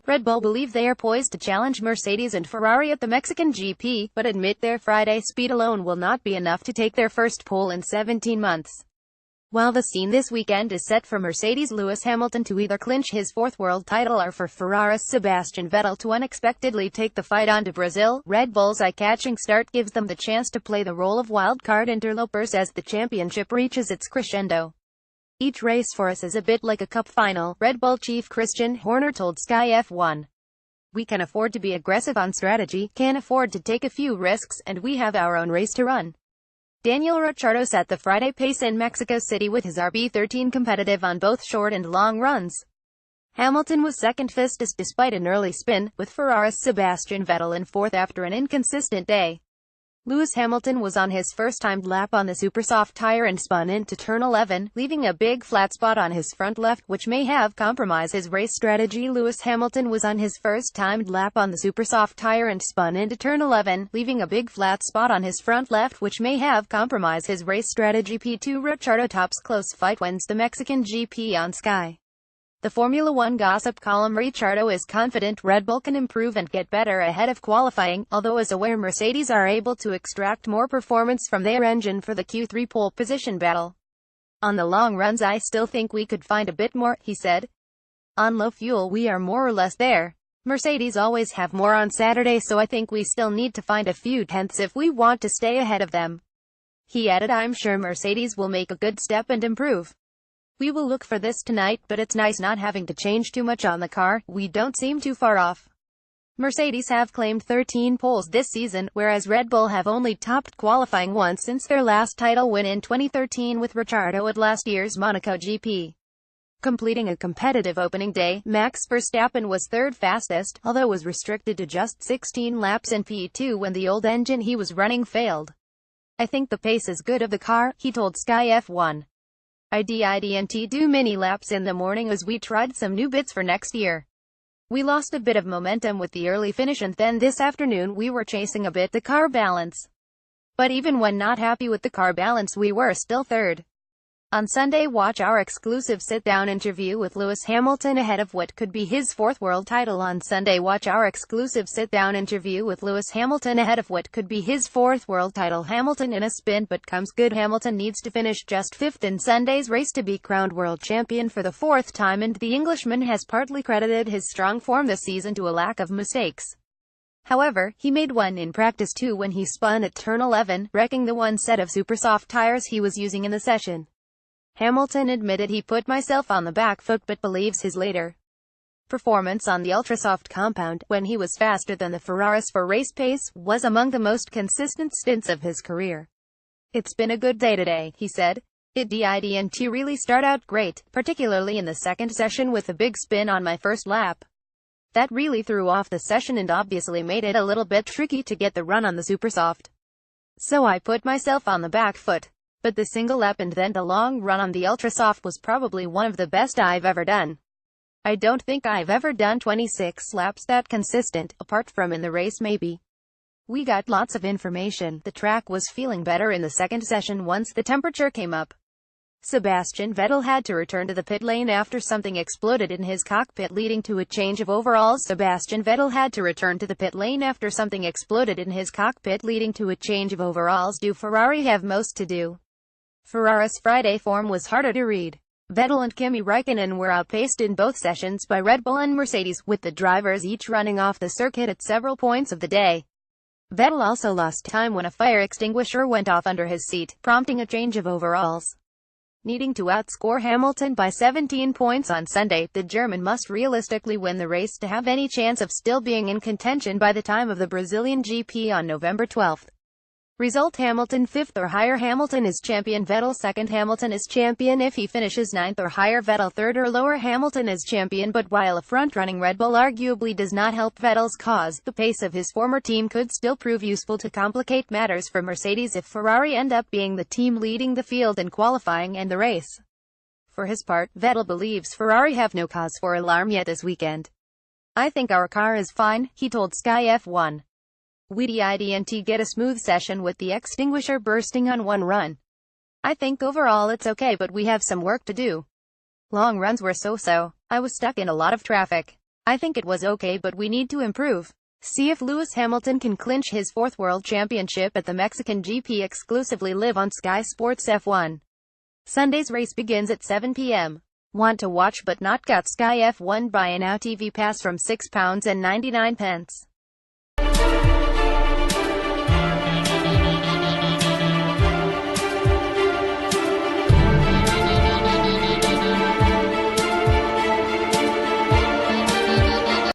Red Bull believe they are poised to challenge Mercedes and Ferrari at the Mexican GP, but admit their Friday speed alone will not be enough to take their first pole in 17 months. While the scene this weekend is set for Mercedes' Lewis Hamilton to either clinch his fourth world title or for Ferrari's Sebastian Vettel to unexpectedly take the fight on to Brazil, Red Bull's eye-catching start gives them the chance to play the role of wild-card interlopers as the championship reaches its crescendo. Each race for us is a bit like a cup final, Red Bull chief Christian Horner told Sky F1. We can afford to be aggressive on strategy, can afford to take a few risks, and we have our own race to run. Daniel Ricciardo set the Friday pace in Mexico City with his RB13 competitive on both short and long runs. Hamilton was second fastest despite an early spin, with Ferrari's Sebastian Vettel in fourth after an inconsistent day. Lewis Hamilton was on his first timed lap on the super soft tire and spun into turn 11, leaving a big flat spot on his front left, which may have compromised his race strategy. Lewis Hamilton was on his first timed lap on the super soft tire and spun into turn 11, leaving a big flat spot on his front left, which may have compromised his race strategy. P2 Ricciardo tops close fight wins the Mexican GP on Sky. The Formula One gossip column Ricciardo is confident Red Bull can improve and get better ahead of qualifying, although is aware Mercedes are able to extract more performance from their engine for the Q3 pole position battle. On the long runs I still think we could find a bit more, he said. On low fuel we are more or less there. Mercedes always have more on Saturday, so I think we still need to find a few tenths if we want to stay ahead of them. He added, I'm sure Mercedes will make a good step and improve. We will look for this tonight, but it's nice not having to change too much on the car. We don't seem too far off. Mercedes have claimed 13 poles this season, whereas Red Bull have only topped qualifying once since their last title win in 2013 with Ricciardo at last year's Monaco GP. Completing a competitive opening day, Max Verstappen was third fastest, although was restricted to just 16 laps in P2 when the old engine he was running failed. I think the pace is good of the car, he told Sky F1. I didn't do many laps in the morning as we tried some new bits for next year. We lost a bit of momentum with the early finish and then this afternoon we were chasing a bit the car balance. But even when not happy with the car balance we were still third. On Sunday watch our exclusive sit-down interview with Lewis Hamilton ahead of what could be his fourth world title. On Sunday watch our exclusive sit-down interview with Lewis Hamilton ahead of what could be his fourth world title. Hamilton in a spin but comes good. Hamilton needs to finish just fifth in Sunday's race to be crowned world champion for the fourth time, and the Englishman has partly credited his strong form this season to a lack of mistakes. However, he made one in practice too when he spun at turn 11, wrecking the one set of super soft tires he was using in the session. Hamilton admitted he put myself on the back foot but believes his later performance on the ultrasoft compound, when he was faster than the Ferraris for race pace, was among the most consistent stints of his career. It's been a good day today, he said. It didn't really start out great, particularly in the second session with a big spin on my first lap. That really threw off the session and obviously made it a little bit tricky to get the run on the supersoft. So I put myself on the back foot. But the single lap and then the long run on the ultrasoft was probably one of the best I've ever done. I don't think I've ever done 26 laps that consistent, apart from in the race maybe. We got lots of information. The track was feeling better in the second session once the temperature came up. Sebastian Vettel had to return to the pit lane after something exploded in his cockpit leading to a change of overalls. Sebastian Vettel had to return to the pit lane after something exploded in his cockpit leading to a change of overalls. Do Ferrari have most to do? Ferrari's Friday form was harder to read. Vettel and Kimi Räikkönen were outpaced in both sessions by Red Bull and Mercedes, with the drivers each running off the circuit at several points of the day. Vettel also lost time when a fire extinguisher went off under his seat, prompting a change of overalls. Needing to outscore Hamilton by 17 points on Sunday, the German must realistically win the race to have any chance of still being in contention by the time of the Brazilian GP on November 12. Result: Hamilton 5th or higher, Hamilton is champion, Vettel 2nd, Hamilton is champion if he finishes 9th or higher, Vettel 3rd or lower, Hamilton is champion. But while a front-running Red Bull arguably does not help Vettel's cause, the pace of his former team could still prove useful to complicate matters for Mercedes if Ferrari end up being the team leading the field in qualifying and the race. For his part, Vettel believes Ferrari have no cause for alarm yet this weekend. I think our car is fine, he told Sky F1. We didn't get a smooth session with the extinguisher bursting on one run. I think overall it's okay, but we have some work to do. Long runs were so-so. I was stuck in a lot of traffic. I think it was okay, but we need to improve. See if Lewis Hamilton can clinch his fourth world championship at the Mexican GP exclusively live on Sky Sports F1. Sunday's race begins at 7 p.m. Want to watch but not got Sky F1? Buy a Now TV Pass from £6.99.